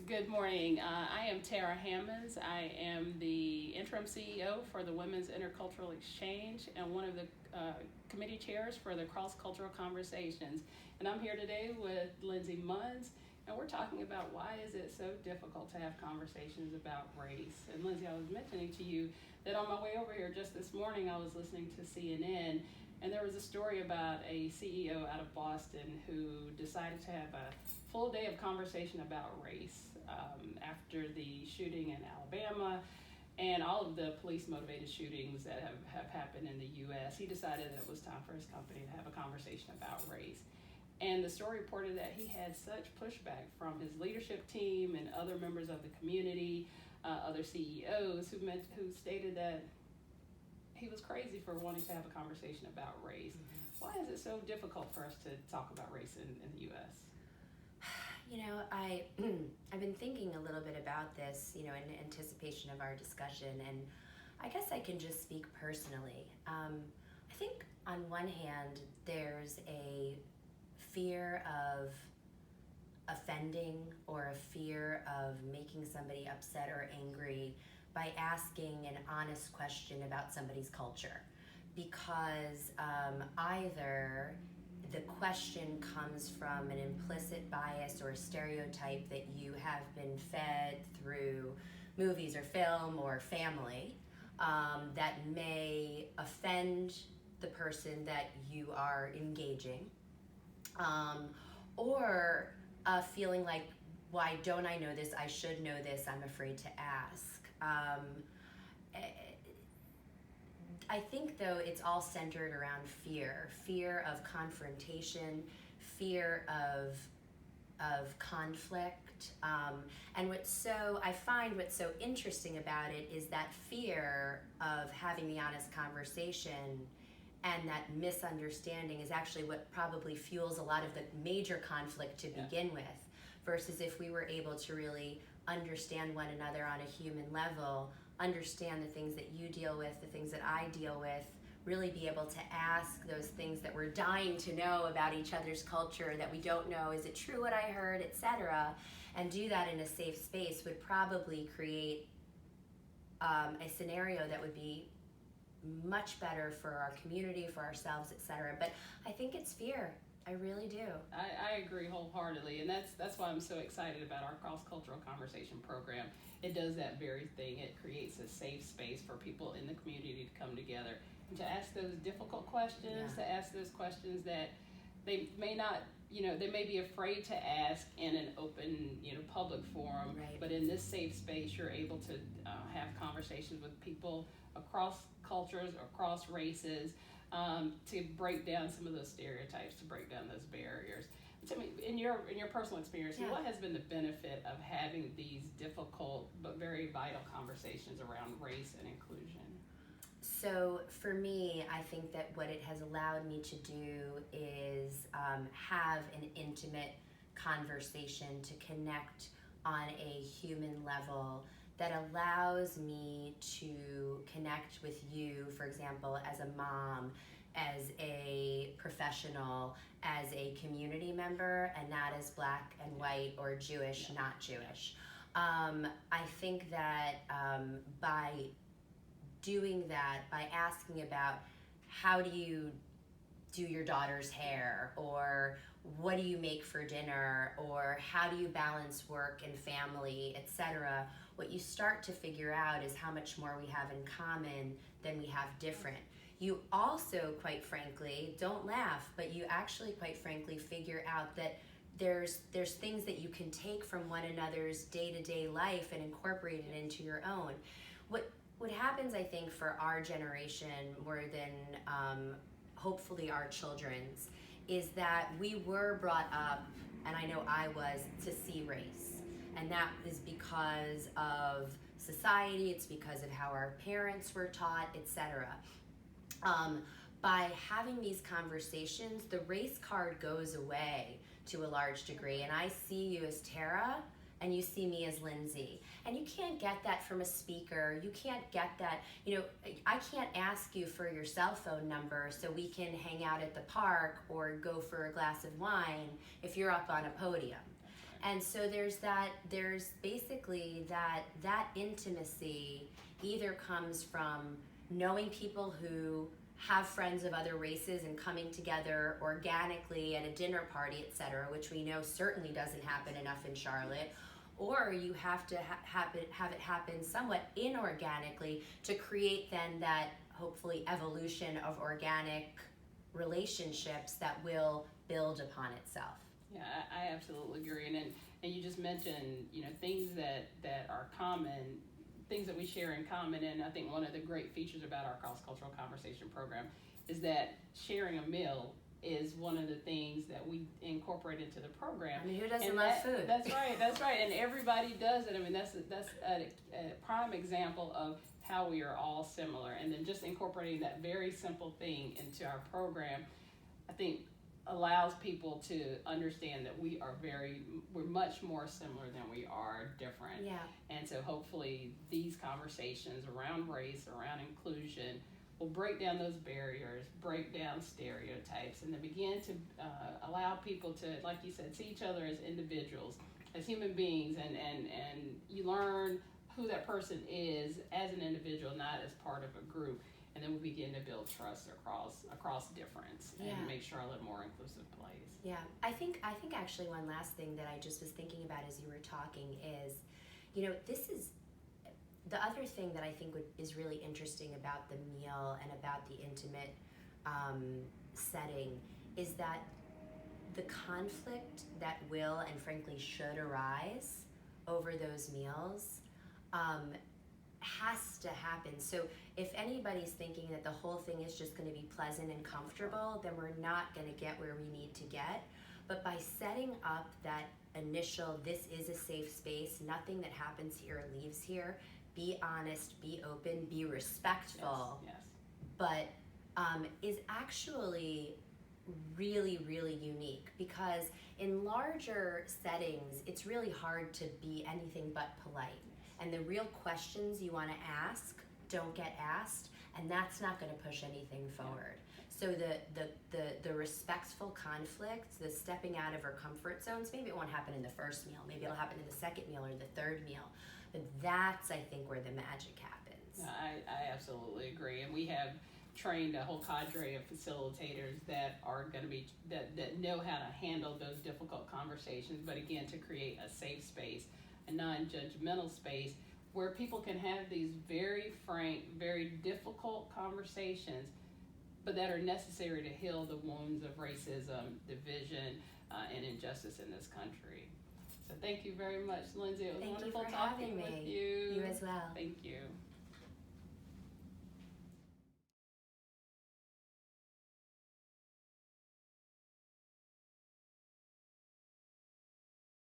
Good morning. I am Tara Hammonds. I am the interim CEO for the Women's Intercultural Exchange and one of the committee chairs for the Cross-Cultural Conversations. And I'm here today with Lindsay Munns, and we're talking about why is it so difficult to have conversations about race. And Lindsay, I was mentioning to you that on my way over here just this morning, I was listening to CNN, and there was a story about a CEO out of Boston who decided to have a full day of conversation about race after the shooting in Alabama and all of the police-motivated shootings that have happened in the U.S. He decided that it was time for his company to have a conversation about race. And the story reported that he had such pushback from his leadership team and other members of the community, other CEOs who stated that he was crazy for wanting to have a conversation about race. Mm-hmm. Why is it so difficult for us to talk about race in the U.S.? You know, I've been thinking a little bit about this, in anticipation of our discussion, and I guess I can just speak personally. I think on one hand, there's a fear of offending or a fear of making somebody upset or angry by asking an honest question about somebody's culture, because either the question comes from an implicit bias or a stereotype that you have been fed through movies or film or family that may offend the person that you are engaging, or feeling like, why don't I know this? I should know this. I'm afraid to ask. I think, though, it's all centered around fear of confrontation, fear of conflict. And I find what's so interesting about it is that fear of having the honest conversation and that misunderstanding is actually what probably fuels a lot of the major conflict to begin with, versus if we were able to really understand one another on a human level, understand the things that you deal with, the things that I deal with, really be able to ask those things that we're dying to know about each other's culture that we don't know, is it true what I heard, etc., and do that in a safe space would probably create a scenario that would be much better for our community, for ourselves, etc. But I think it's fear. I really do. I agree wholeheartedly, and that's why I'm so excited about our cross-cultural conversation program. It does that very thing. It creates a safe space for people in the community to come together and to ask those difficult questions, to ask those questions that they may not, they may be afraid to ask in an open, public forum. Right. But in this safe space, you're able to have conversations with people across cultures, across races, to break down some of those stereotypes, to break down those barriers. Tell me, in your personal experience, what has been the benefit of having these difficult but very vital conversations around race and inclusion? So for me, I think that what it has allowed me to do is have an intimate conversation, to connect on a human level that allows me to connect with you, for example, as a mom, as a professional, as a community member, and not as black and white or Jewish, not Jewish. I think that by doing that, by asking about how do you do your daughter's hair, or what do you make for dinner, or how do you balance work and family, etc., what you start to figure out is how much more we have in common than we have different. You also, quite frankly, don't laugh, but you actually, quite frankly, figure out that there's things that you can take from one another's day-to-day life and incorporate it into your own. What happens, I think, for our generation more than hopefully our children's, is that we were brought up, and I know I was, to see race. And that is because of society, it's because of how our parents were taught, etc. By having these conversations, the race card goes away to a large degree, and I see you as Tara, and you see me as Lindsay. And you can't get that from a speaker. You can't get that, I can't ask you for your cell phone number so we can hang out at the park or go for a glass of wine if you're up on a podium. And so there's basically that intimacy either comes from knowing people who have friends of other races and coming together organically at a dinner party, etc., which we know certainly doesn't happen enough in Charlotte, or you have to have it happen somewhat inorganically to create then that hopefully evolution of organic relationships that will build upon itself. Yeah, I absolutely agree. And you just mentioned, things that are common, things that we share in common. And I think one of the great features about our cross-cultural conversation program is that sharing a meal is one of the things that we incorporate into the program. I mean, who doesn't love food? That's right. And everybody does it. I mean, that's a prime example of how we are all similar. And then just incorporating that very simple thing into our program, I think allows people to understand that we're much more similar than we are different. Yeah. And so hopefully these conversations around race, around inclusion, will break down those barriers, break down stereotypes, and then begin to allow people to, like you said, see each other as individuals, as human beings, and you learn who that person is as an individual, not as part of a group. And then we begin to build trust across difference and make Charlotte a more inclusive place. Yeah, I think actually one last thing that I just was thinking about as you were talking is, this is the other thing that I think is really interesting about the meal and about the intimate setting is that the conflict that will and frankly should arise over those meals has to happen. So if anybody's thinking that the whole thing is just going to be pleasant and comfortable, then we're not going to get where we need to get. But by setting up that initial, this is a safe space, nothing that happens here leaves here, be honest, be open, be respectful, yes. But is actually really, really unique, because in larger settings, it's really hard to be anything but polite. And the real questions you want to ask don't get asked, and that's not going to push anything forward. So the respectful conflicts, the stepping out of our comfort zones, maybe it won't happen in the first meal, maybe it'll happen in the second meal or the third meal, but that's, I think, where the magic happens. I absolutely agree, and we have trained a whole cadre of facilitators that are going to be that know how to handle those difficult conversations, but again, to create a safe space, a non-judgmental space where people can have these very frank, very difficult conversations, but that are necessary to heal the wounds of racism, division, and injustice in this country. So thank you very much, Lindsay. It was wonderful talking with you. You as well. Thank you.